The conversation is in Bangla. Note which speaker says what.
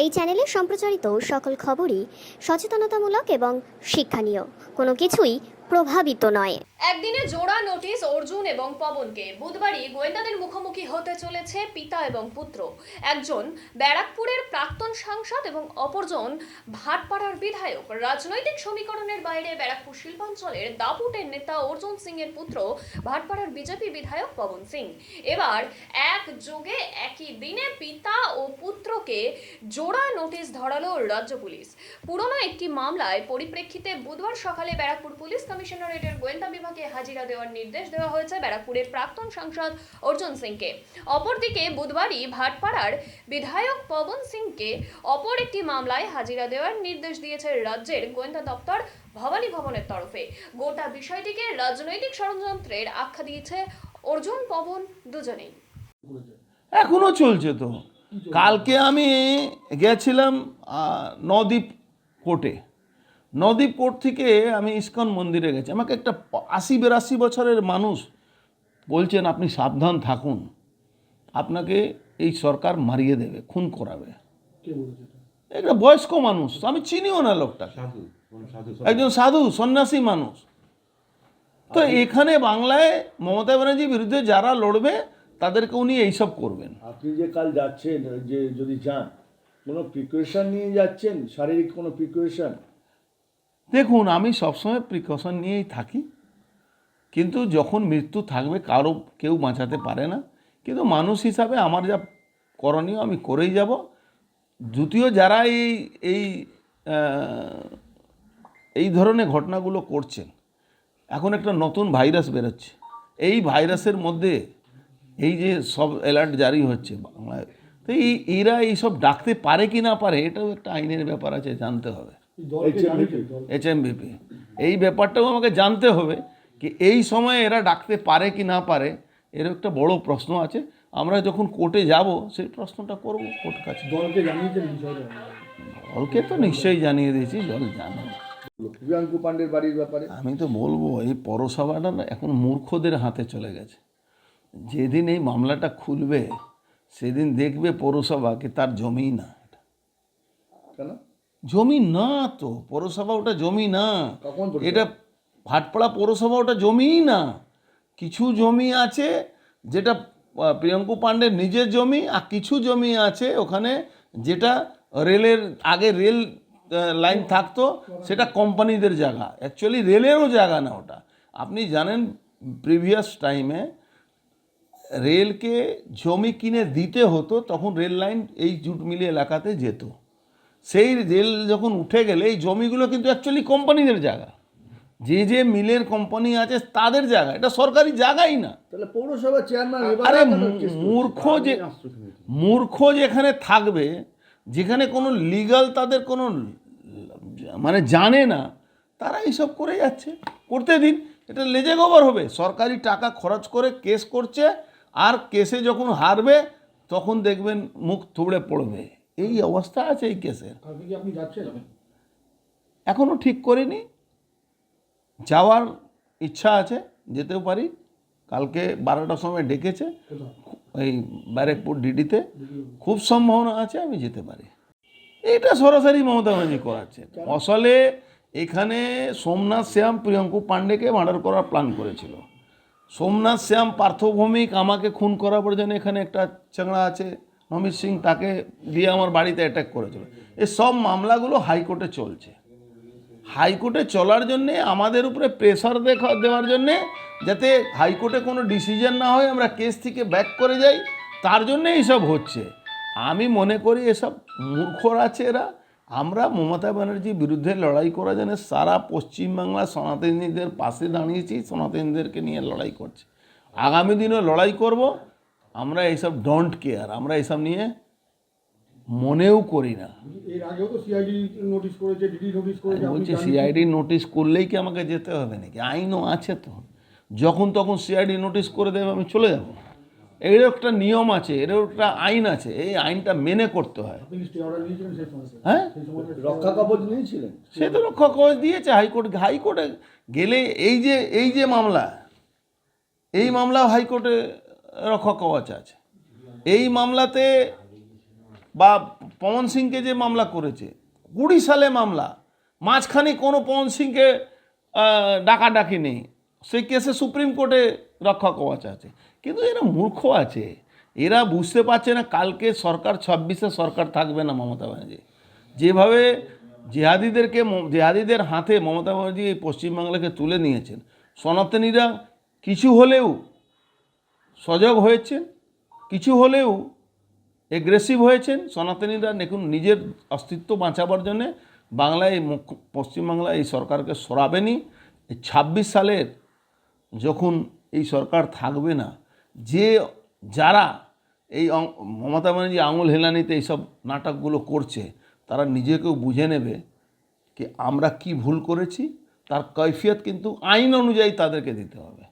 Speaker 1: এই চ্যানেলে সম্প্রচারিত সকল খবরই সচেতনতামূলক এবং শিক্ষণীয়। কোনো কিছুই প্রভাবিত নয়।
Speaker 2: একদিনে জোড়া নোটিশ অর্জুন এবং পবনকে। বুধবারই গোয়েন্দাদের মুখোমুখি হতে চলেছে পিতা এবং পুত্র। একজন ব্যারাকপুরের প্রাক্তন সাংসদ এবং অপরজন ভাটপাড়ার বিধায়ক। রাজনৈতিক সমীকরণের বাইরে ব্যারাকপুর শিল্পাঞ্চলের দাপুটের নেতা অর্জুন সিং এর পুত্র ভাটপাড়ার বিজেপি বিধায়ক পবন সিং। এবার একযোগে একই দিনে পিতা ও পুত্রকে জোড়া নোটিশ ধরালো রাজ্য পুলিশ। পুরনো একটি মামলায় পরিপ্রেক্ষিতে বুধবার সকালে ব্যারাকপুর পুলিশ কমিশনারেটের গোয়েন্দা বিভাগে হাজিরা দেওয়ার নির্দেশ দেওয়া হয়েছে ব্যারাকপুরের প্রাক্তন সাংসদ অর্জুন সিংকে। অপরদিকে বুধবারই ভাটপাড়ার বিধায়ক পবন সিংকে অপর একটি মামলায় হাজিরা দেওয়ার নির্দেশ দিয়েছে রাজ্যের গোয়েন্দা দপ্তর ভবানী ভবনের তরফে। গোটা বিষয়টিকে রাজনৈতিক ষড়যন্ত্রের আখ্যা দিয়েছে অর্জুন পবন দুজনেই।
Speaker 3: এখনো চলছে তো। কালকে আমি গেছিলাম নদীপ কোর্টে। নদীপ কোর্ট থেকে আমি ইস্কন মন্দিরে গেছি। আমাকে একটা ৮০-৮২ বছরের মানুষ বলছেন আপনি সাবধান থাকুন, আপনাকে এই সরকার মারিয়ে দেবে, খুন করাবে। একটা বয়স্ক মানুষ, আমি চিনিও না লোকটাকে, একজন সাধু সন্ন্যাসী মানুষ। তো এখানে বাংলায় মমতা ব্যানার্জির বিরুদ্ধে যারা লড়বে তাদেরকে উনি এইসব করবেন।
Speaker 4: আপনি যে কাল যাচ্ছেন, যে যদি যান, কোনো প্রিকশন নিয়ে যাচ্ছেন, শারীরিক কোনো প্রিকশন?
Speaker 3: দেখুন, আমি সবসময় প্রিকশন নিয়েই থাকি, কিন্তু যখন মৃত্যু থাকবে কেউ বাঁচাতে পারে না। কিন্তু মানুষ হিসাবে আমার যা করণীয় আমি করেই যাব। দ্বিতীয়, যারা এই ধরনের ঘটনাগুলো করছেন, এখন একটা নতুন ভাইরাস বেরোচ্ছে। এই ভাইরাসের মধ্যে এই যে সব অ্যালার্ট জারি হচ্ছে বাংলায়, তো এরা এইসব ডাকতে পারে কি না পারে, এটাও একটা আইনের ব্যাপার আছে, জানতে হবে। HMVP এই ব্যাপারটাও আমাকে জানতে হবে কি এই সময়ে এরা ডাকতে পারে কি না পারে, এর একটা বড় প্রশ্ন আছে। আমরা যখন কোর্টে যাব সেই প্রশ্নটা করবো কোর্ট কাছে। দলকে তো নিশ্চয়ই জানিয়ে দিয়েছি, দল জানে।
Speaker 4: প্রিয়াঙ্কু পাণ্ডের বাড়ির ব্যাপারে
Speaker 3: আমি তো বলবো, এই পৌরসভাটা এখন মূর্খদের হাতে চলে গেছে। যেদিন এই মামলাটা খুলবে সেদিন দেখবে পৌরসভা কি তার জমি না।
Speaker 4: কেন
Speaker 3: জমি না তো, পৌরসভা ওটা জমি না। এটা ভাটপাড়া পৌরসভা ওটা জমিই না। কিছু জমি আছে যেটা প্রিয়াঙ্কু পাণ্ডের নিজের জমি, আর কিছু জমি আছে ওখানে যেটা রেলের আগে রেল লাইন থাকতো, সেটা কোম্পানিদের জায়গা। অ্যাকচুয়ালি রেলেরও জায়গা না ওটা। আপনি জানেন প্রিভিয়াস টাইমে রেলকে জমি কিনে দিতে হতো, তখন রেল লাইন এই জুট মিলি এলাকাতে যেত। সেই রেল যখন উঠে গেলে এই জমিগুলো কিন্তু অ্যাকচুয়ালি কোম্পানিদের জায়গা। যে মিলের কোম্পানি আছে তাদের জায়গা, এটা সরকারি জায়গাই না।
Speaker 4: তাহলে পৌরসভা চেয়ারম্যান
Speaker 3: আরে মূর্খ যেখানে থাকবে, যেখানে কোনো লিগাল তাদের কোনো মানে জানে না, তারা এইসব করে যাচ্ছে। করতে দিন, এটা লেজে গোবর হবে। সরকারি টাকা খরচ করে কেস করছে, আর কেসে যখন হারবে তখন দেখবেন মুখ থুবড়ে পড়বে। এই অবস্থা আছে এই কেসের। এখনও ঠিক করিনি, যাওয়ার ইচ্ছা আছে, যেতেও পারি। কালকে 12টার সময় ডেকেছে এই ব্যারাকপুর ডিডিতে, খুব সম্ভাবনা আছে আমি যেতে পারি। এটা সরাসরি মমতা ব্যানার্জি করাচ্ছেন। আসলে এখানে সোমনাথ শ্যাম প্রিয়াঙ্কু পাণ্ডেকে মার্ডার করার প্ল্যান করেছিল। সোমনাথ শ্যাম পার্থভৌমিক আমাকে খুন করার জন্য এখানে একটা চাংড়া আছে নমিত সিং, তাকে দিয়ে আমার বাড়িতে অ্যাটাক করেছিল। এই সব মামলাগুলো হাইকোর্টে চলছে। হাইকোর্টে চলার জন্যে আমাদের উপরে প্রেশার দেওয়ার জন্যে, যাতে হাইকোর্টে কোনো ডিসিশন না হয়, আমরা কেস থেকে ব্যাক করে যাই, তার জন্যে এইসব হচ্ছে। আমি মনে করি এসব মূর্খরা আছে এরা। আমরা মমতা ব্যানার্জির বিরুদ্ধে লড়াই করার জন্য সারা পশ্চিমবাংলা সনাতনীদের পাশে দাঁড়িয়েছি, সনাতনীদেরকে নিয়ে লড়াই করছি, আগামী দিনেও লড়াই করব। আমরা এইসব ডোন্ট কেয়ার, আমরা এইসব নিয়ে মনেও করি না। বলছি সিআইডি নোটিশ করলেই কি আমাকে যেতে হবে নাকি? আইনও আছে তো, যখন তখন সিআইডি নোটিশ করে দেবে আমি চলে যাব। এরও একটা নিয়ম আছে, এরও একটা আইন আছে, এই আইনটা মেনে করতে হয়। হ্যাঁ,
Speaker 4: রক্ষা কবচ নিয়েছিলেন,
Speaker 3: সে তো রক্ষা কবচ দিয়েছে হাইকোর্টে গেলে। এই যে মামলা হাইকোর্টে রক্ষা কবচ আছে। এই মামলাতে বা পবন সিংকে যে মামলা করেছে 20 সালে মামলা, মাঝখানে কোনো পবন সিংকে ডাকাডাকি নেই, সেই কেসে সুপ্রিম কোর্টে রক্ষা কবচ আছে। কিন্তু এরা মূর্খ আছে, এরা বুঝতে পারছে না কালকে সরকার 26-এ সরকার থাকবে না মমতা ব্যানার্জি। যেভাবে জেহাদিদের হাতে মমতা ব্যানার্জি এই পশ্চিমবাংলাকে তুলে নিয়েছেন, সনাতনীরা কিছু হলেও সজাগ হয়েছেন, কিছু হলেও এগ্রেসিভ হয়েছেন। সনাতনীরা দেখুন নিজের অস্তিত্ব বাঁচাবার জন্যে বাংলায় পশ্চিমবাংলায় এই সরকারকে সরাবেনি। 26 সালের যখন এই সরকার থাকবে না, যারা এই মমতা ব্যানার্জি আঙুল হেলানিতে এইসব নাটকগুলো করছে, তারা নিজেকেও বুঝে নেবে কি আমরা কি ভুল করেছি, তার কৈফিয়ত কিন্তু আইন অনুযায়ী তাদেরকে দিতে হবে।